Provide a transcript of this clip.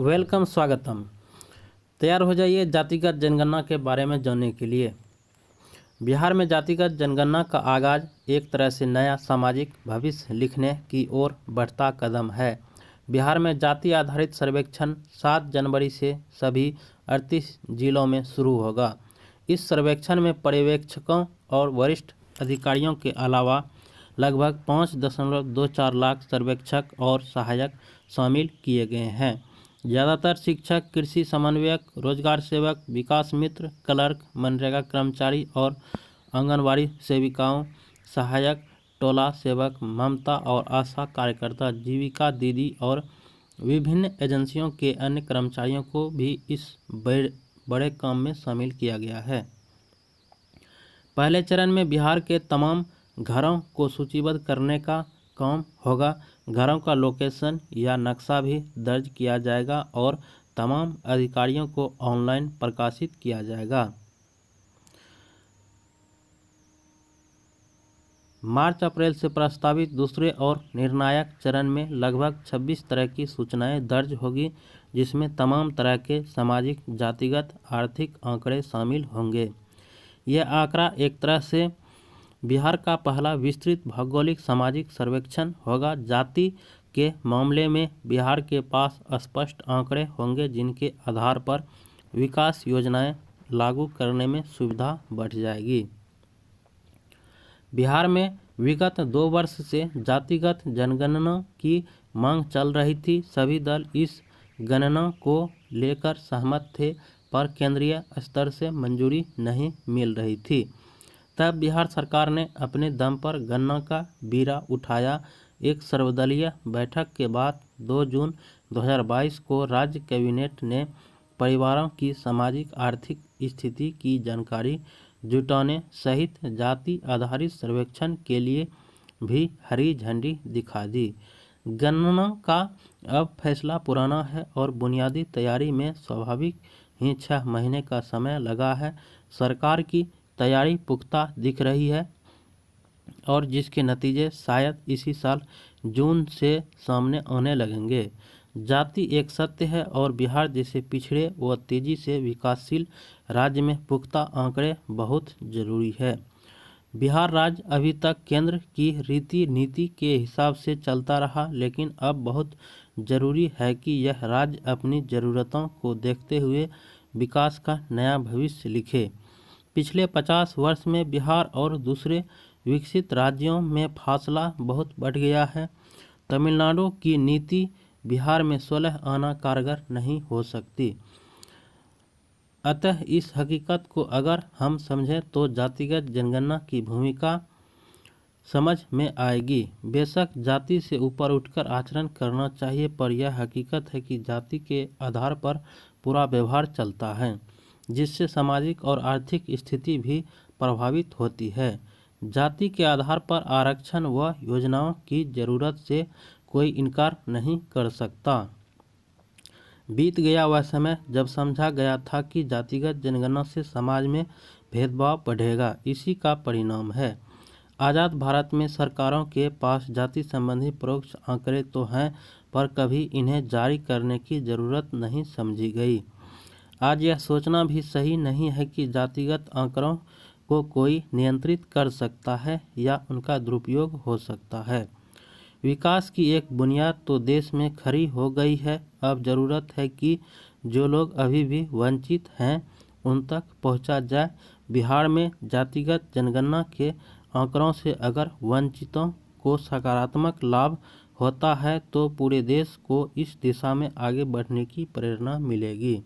Welcome, स्वागतम। तैयार हो जाइए जातिगत जनगणना के बारे में जानने के लिए। बिहार में जातिगत जनगणना का आगाज एक तरह से नया सामाजिक भविष्य लिखने की ओर बढ़ता कदम है। बिहार में जाति आधारित सर्वेक्षण 7 जनवरी से सभी 38 जिलों में शुरू होगा। इस सर्वेक्षण में पर्यवेक्षकों और वरिष्ठ अधिकारियों के अलावा लगभग 5.24 लाख सर्वेक्षक और सहायक शामिल किए गए हैं। ज़्यादातर शिक्षक, कृषि समन्वयक, रोजगार सेवक, विकास मित्र, क्लर्क, मनरेगा कर्मचारी और आंगनबाड़ी सेविकाओं, सहायक, टोला सेवक, ममता और आशा कार्यकर्ता, जीविका दीदी और विभिन्न एजेंसियों के अन्य कर्मचारियों को भी इस बड़े काम में शामिल किया गया है। पहले चरण में बिहार के तमाम घरों को सूचीबद्ध करने का काम होगा। घरों का लोकेशन या नक्शा भी दर्ज किया जाएगा और तमाम अधिकारियों को ऑनलाइन प्रकाशित किया जाएगा। मार्च-अप्रैल से प्रस्तावित दूसरे और निर्णायक चरण में लगभग 26 तरह की सूचनाएं दर्ज होगी, जिसमें तमाम तरह के सामाजिक, जातिगत, आर्थिक आंकड़े शामिल होंगे। यह आंकड़ा एक तरह से बिहार का पहला विस्तृत भौगोलिक सामाजिक सर्वेक्षण होगा। जाति के मामले में बिहार के पास स्पष्ट आंकड़े होंगे, जिनके आधार पर विकास योजनाएं लागू करने में सुविधा बढ़ जाएगी। बिहार में विगत 2 वर्ष से जातिगत जनगणना की मांग चल रही थी। सभी दल इस गणना को लेकर सहमत थे, पर केंद्रीय स्तर से मंजूरी नहीं मिल रही थी। तब बिहार सरकार ने अपने दम पर गणना का बीड़ा उठाया। एक सर्वदलीय बैठक के बाद 2 जून 2022 को राज्य कैबिनेट ने परिवारों की सामाजिक आर्थिक स्थिति की जानकारी जुटाने सहित जाति आधारित सर्वेक्षण के लिए भी हरी झंडी दिखा दी। गणना का अब फैसला पुराना है और बुनियादी तैयारी में स्वाभाविक ही 6 महीने का समय लगा है। सरकार की तैयारी पुख्ता दिख रही है और जिसके नतीजे शायद इसी साल जून से सामने आने लगेंगे। जाति एक सत्य है और बिहार जैसे पिछड़े व तेजी से विकासशील राज्य में पुख्ता आंकड़े बहुत जरूरी है। बिहार राज्य अभी तक केंद्र की रीति नीति के हिसाब से चलता रहा, लेकिन अब बहुत जरूरी है कि यह राज्य अपनी ज़रूरतों को देखते हुए विकास का नया भविष्य लिखे। पिछले 50 वर्ष में बिहार और दूसरे विकसित राज्यों में फासला बहुत बढ़ गया है। तमिलनाडु की नीति बिहार में 16 आना कारगर नहीं हो सकती। अतः इस हकीकत को अगर हम समझें तो जातिगत जनगणना की भूमिका समझ में आएगी। बेशक जाति से ऊपर उठकर आचरण करना चाहिए, पर यह हकीकत है कि जाति के आधार पर पूरा व्यवहार चलता है, जिससे सामाजिक और आर्थिक स्थिति भी प्रभावित होती है। जाति के आधार पर आरक्षण व योजनाओं की जरूरत से कोई इनकार नहीं कर सकता। बीत गया वह समय जब समझा गया था कि जातिगत जनगणना से समाज में भेदभाव बढ़ेगा। इसी का परिणाम है। आज़ाद भारत में सरकारों के पास जाति संबंधी परोक्ष आंकड़े तो हैं, पर कभी इन्हें जारी करने की जरूरत नहीं समझी गई। आज यह सोचना भी सही नहीं है कि जातिगत आंकड़ों को कोई नियंत्रित कर सकता है या उनका दुरुपयोग हो सकता है। विकास की एक बुनियाद तो देश में खड़ी हो गई है। अब जरूरत है कि जो लोग अभी भी वंचित हैं उन तक पहुंचा जाए। बिहार में जातिगत जनगणना के आंकड़ों से अगर वंचितों को सकारात्मक लाभ होता है तो पूरे देश को इस दिशा में आगे बढ़ने की प्रेरणा मिलेगी।